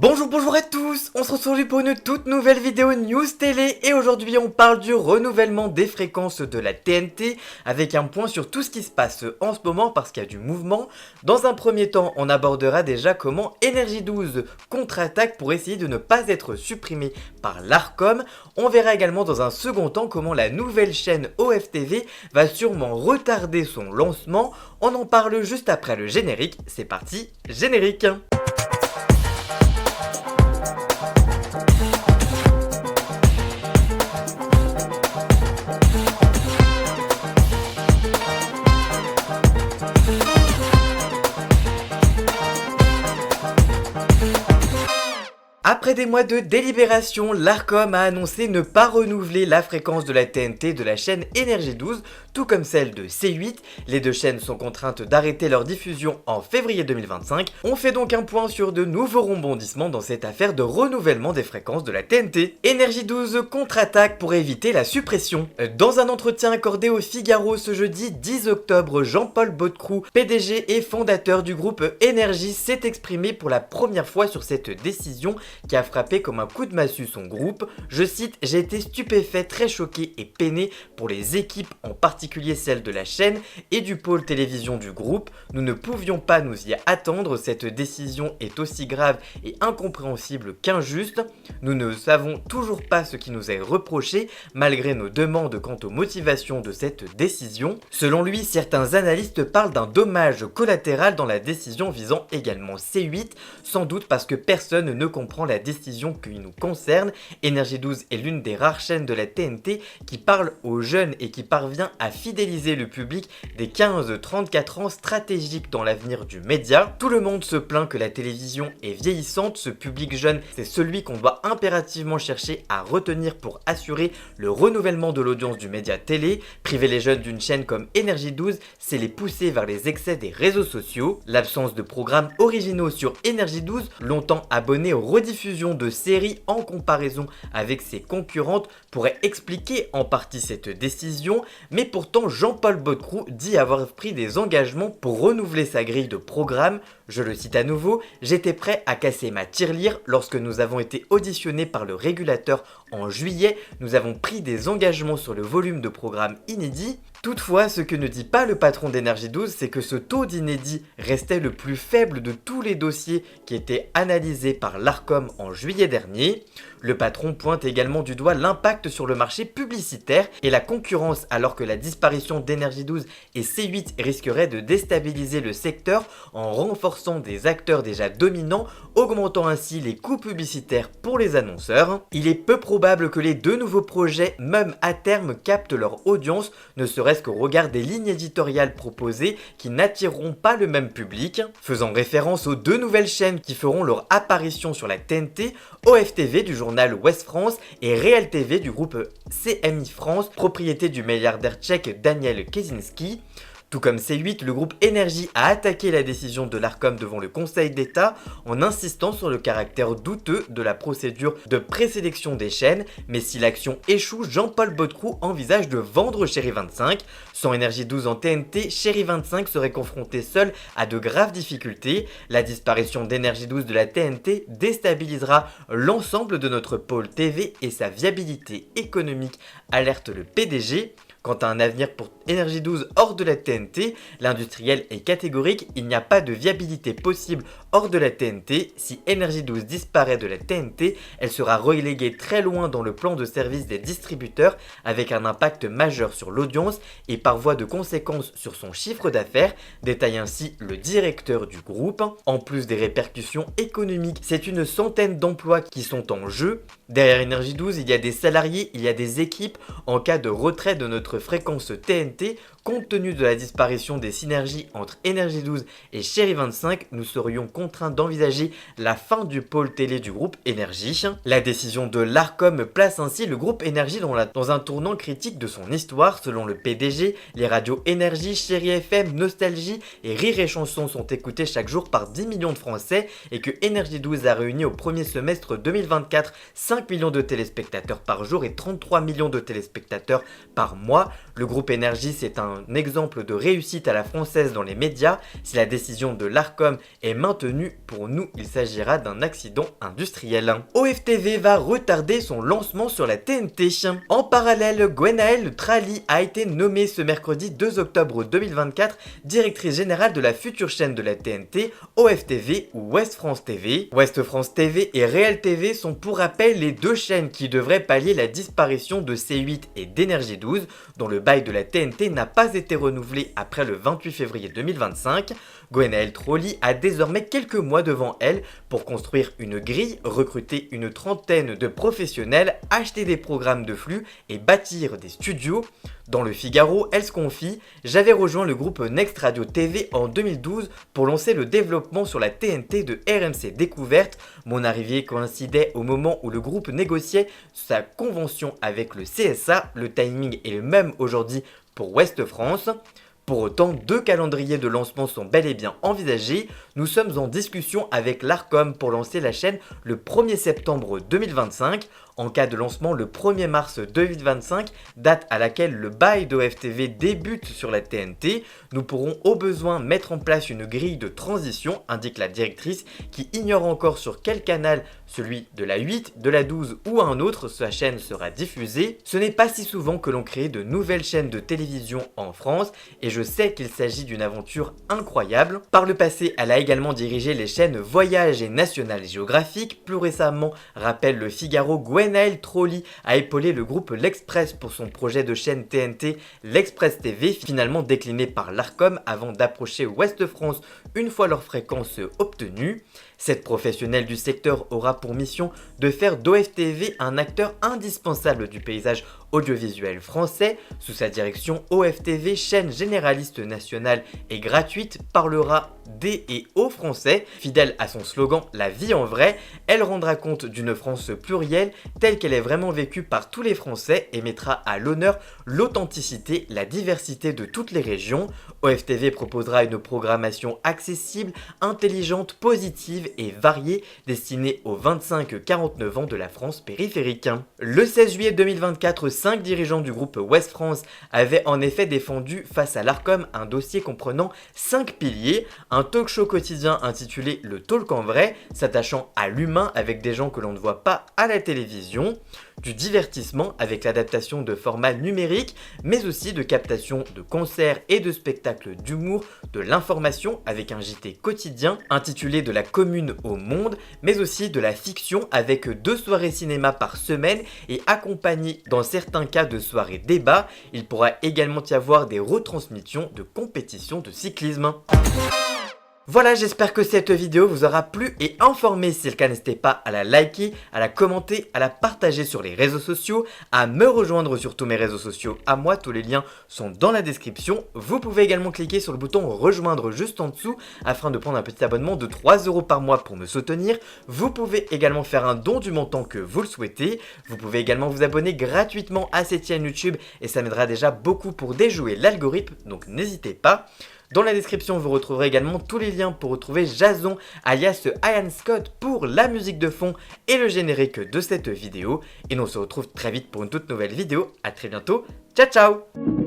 Bonjour à tous, on se retrouve aujourd'hui pour une toute nouvelle vidéo news télé et aujourd'hui on parle du renouvellement des fréquences de la TNT avec un point sur tout ce qui se passe en ce moment parce qu'il y a du mouvement. Dans un premier temps, on abordera déjà comment Énergie 12 contre-attaque pour essayer de ne pas être supprimé par l'Arcom. On verra également dans un second temps comment la nouvelle chaîne OFTV va sûrement retarder son lancement. On en parle juste après le générique, c'est parti, générique. Après des mois de délibération, l'Arcom a annoncé ne pas renouveler la fréquence de la TNT de la chaîne Énergie 12, tout comme celle de C8. Les deux chaînes sont contraintes d'arrêter leur diffusion en février 2025. On fait donc un point sur de nouveaux rebondissements dans cette affaire de renouvellement des fréquences de la TNT. Énergie 12 contre-attaque pour éviter la suppression. Dans un entretien accordé au Figaro ce jeudi 10 octobre, Jean-Paul Baudecroux, PDG et fondateur du groupe Énergie, s'est exprimé pour la première fois sur cette décision qui a frappé comme un coup de massue son groupe. Je cite: « J'ai été stupéfait, très choqué et peiné pour les équipes, en particulier celles de la chaîne et du pôle télévision du groupe. Nous ne pouvions pas nous y attendre, cette décision est aussi grave et incompréhensible qu'injuste. Nous ne savons toujours pas ce qui nous est reproché, malgré nos demandes quant aux motivations de cette décision. » Selon lui, certains analystes parlent d'un dommage collatéral dans la décision visant également C8, sans doute parce que personne ne comprend la décision qui nous concerne. Énergie 12 est l'une des rares chaînes de la TNT qui parle aux jeunes et qui parvient à fidéliser le public des 15-34 ans, stratégique dans l'avenir du média. Tout le monde se plaint que la télévision est vieillissante, ce public jeune, c'est celui qu'on doit impérativement chercher à retenir pour assurer le renouvellement de l'audience du média télé. Priver les jeunes d'une chaîne comme Énergie 12, c'est les pousser vers les excès des réseaux sociaux. L'absence de programmes originaux sur Énergie 12, longtemps abonnés aux rediffusion de séries en comparaison avec ses concurrentes, pourrait expliquer en partie cette décision, mais pourtant Jean-Paul Baudecroux dit avoir pris des engagements pour renouveler sa grille de programmes. Je le cite à nouveau: « J'étais prêt à casser ma tirelire lorsque nous avons été auditionnés par le régulateur en juillet. Nous avons pris des engagements sur le volume de programmes inédits. » Toutefois, ce que ne dit pas le patron d'Énergie 12, c'est que ce taux d'inédit restait le plus faible de tous les dossiers qui étaient analysés par l'Arcom en juillet dernier. Le patron pointe également du doigt l'impact sur le marché publicitaire et la concurrence, alors que la disparition d'Énergie 12 et C8 risquerait de déstabiliser le secteur en renforçant des acteurs déjà dominants, augmentant ainsi les coûts publicitaires pour les annonceurs. Il est peu probable que les deux nouveaux projets, même à terme, captent leur audience, ne serait-ce qu'au regard des lignes éditoriales proposées qui n'attireront pas le même public. Faisant référence aux deux nouvelles chaînes qui feront leur apparition sur la TNT, OFTV du journal Ouest France et Réel TV du groupe CMI France, propriété du milliardaire tchèque Daniel Kaczynski. Tout comme C8, le groupe Énergie a attaqué la décision de l'Arcom devant le Conseil d'État en insistant sur le caractère douteux de la procédure de présélection des chaînes. Mais si l'action échoue, Jean-Paul Baudecroux envisage de vendre Chérie 25. Sans Énergie 12 en TNT, Chérie 25 serait confronté seul à de graves difficultés. La disparition d'Énergie 12 de la TNT déstabilisera l'ensemble de notre pôle TV et sa viabilité économique, alerte le PDG. Quant à un avenir pour Énergie 12 hors de la TNT, l'industriel est catégorique, il n'y a pas de viabilité possible hors de la TNT. Si Énergie 12 disparaît de la TNT, elle sera reléguée très loin dans le plan de service des distributeurs avec un impact majeur sur l'audience et par voie de conséquence sur son chiffre d'affaires, détaille ainsi le directeur du groupe. En plus des répercussions économiques, c'est une centaine d'emplois qui sont en jeu. Derrière Énergie 12, il y a des salariés, il y a des équipes. En cas de retrait de notre fréquence TNT, compte tenu de la disparition des synergies entre Énergie 12 et Chérie 25, nous serions contraints d'envisager la fin du pôle télé du groupe Énergie. La décision de l'Arcom place ainsi le groupe Énergie dans un tournant critique de son histoire. Selon le PDG, les radios Énergie, Chérie FM, Nostalgie et Rire et Chanson sont écoutées chaque jour par 10 millions de Français et que Énergie 12 a réuni au premier semestre 2024 5 millions de téléspectateurs par jour et 33 millions de téléspectateurs par mois. Le groupe Énergie, c'est un un exemple de réussite à la française dans les médias. Si la décision de l'Arcom est maintenue, pour nous, il s'agira d'un accident industriel. OFTV va retarder son lancement sur la TNT. En parallèle, Gwenaëlle Trali a été nommée ce mercredi 2 octobre 2024 directrice générale de la future chaîne de la TNT, OFTV ou Ouest France TV. Ouest France TV et Réel TV sont pour rappel les deux chaînes qui devraient pallier la disparition de C8 et d'Énergie 12, dont le bail de la TNT n'a pas été renouvelé après le 28 février 2025. Gwenaëlle Trali a désormais quelques mois devant elle pour construire une grille, recruter une trentaine de professionnels, acheter des programmes de flux et bâtir des studios. Dans le Figaro, elle se confie « J'avais rejoint le groupe Next Radio TV en 2012 pour lancer le développement sur la TNT de RMC Découverte. Mon arrivée coïncidait au moment où le groupe négociait sa convention avec le CSA. Le timing est le même aujourd'hui pour Ouest France. » Pour autant, deux calendriers de lancement sont bel et bien envisagés. Nous sommes en discussion avec l'Arcom pour lancer la chaîne le 1er septembre 2025. En cas de lancement le 1er mars 2025, date à laquelle le bail d'OFTV débute sur la TNT, nous pourrons au besoin mettre en place une grille de transition, indique la directrice, qui ignore encore sur quel canal, celui de la 8, de la 12 ou un autre, sa chaîne sera diffusée. Ce n'est pas si souvent que l'on crée de nouvelles chaînes de télévision en France, et je sais qu'il s'agit d'une aventure incroyable. Par le passé, elle a également dirigé les chaînes Voyage et National Geographic. Plus récemment, rappelle le Figaro, Gwenaëlle Trali a épaulé le groupe L'Express pour son projet de chaîne TNT L'Express TV, finalement décliné par l'Arcom avant d'approcher Ouest France une fois leur fréquence obtenue. Cette professionnelle du secteur aura pour mission de faire d'OFTV un acteur indispensable du paysage audiovisuel français. Sous sa direction, OFTV, chaîne généraliste nationale et gratuite, parlera des et aux Français. Fidèle à son slogan « La vie en vrai », elle rendra compte d'une France plurielle telle qu'elle est vraiment vécue par tous les Français et mettra à l'honneur l'authenticité, la diversité de toutes les régions. OFTV proposera une programmation accessible, intelligente, positive et variée destinée aux 25-49 ans de la France périphérique. Le 16 juillet 2024, 5 dirigeants du groupe Ouest France avaient en effet défendu face à l'Arcom un dossier comprenant 5 piliers, un talk-show quotidien intitulé Le Talk en vrai, s'attachant à l'humain avec des gens que l'on ne voit pas à la télévision, du divertissement avec l'adaptation de formats numériques, mais aussi de captation de concerts et de spectacles d'humour, de l'information avec un JT quotidien intitulé De la commune au monde, mais aussi de la fiction avec 2 soirées cinéma par semaine et accompagné dans certains cas de soirées débat. Il pourra également y avoir des retransmissions de compétitions de cyclisme. Voilà, j'espère que cette vidéo vous aura plu et informé. Si c'est le cas, n'hésitez pas à la liker, à la commenter, à la partager sur les réseaux sociaux, à me rejoindre sur tous mes réseaux sociaux à moi, tous les liens sont dans la description. Vous pouvez également cliquer sur le bouton rejoindre juste en dessous afin de prendre un petit abonnement de 3 € par mois pour me soutenir. Vous pouvez également faire un don du montant que vous le souhaitez. Vous pouvez également vous abonner gratuitement à cette chaîne YouTube et ça m'aidera déjà beaucoup pour déjouer l'algorithme, donc n'hésitez pas. Dans la description, vous retrouverez également tous les liens pour retrouver Jason, alias Ian Scott, pour la musique de fond et le générique de cette vidéo. Et nous on se retrouve très vite pour une toute nouvelle vidéo. A très bientôt. Ciao ciao!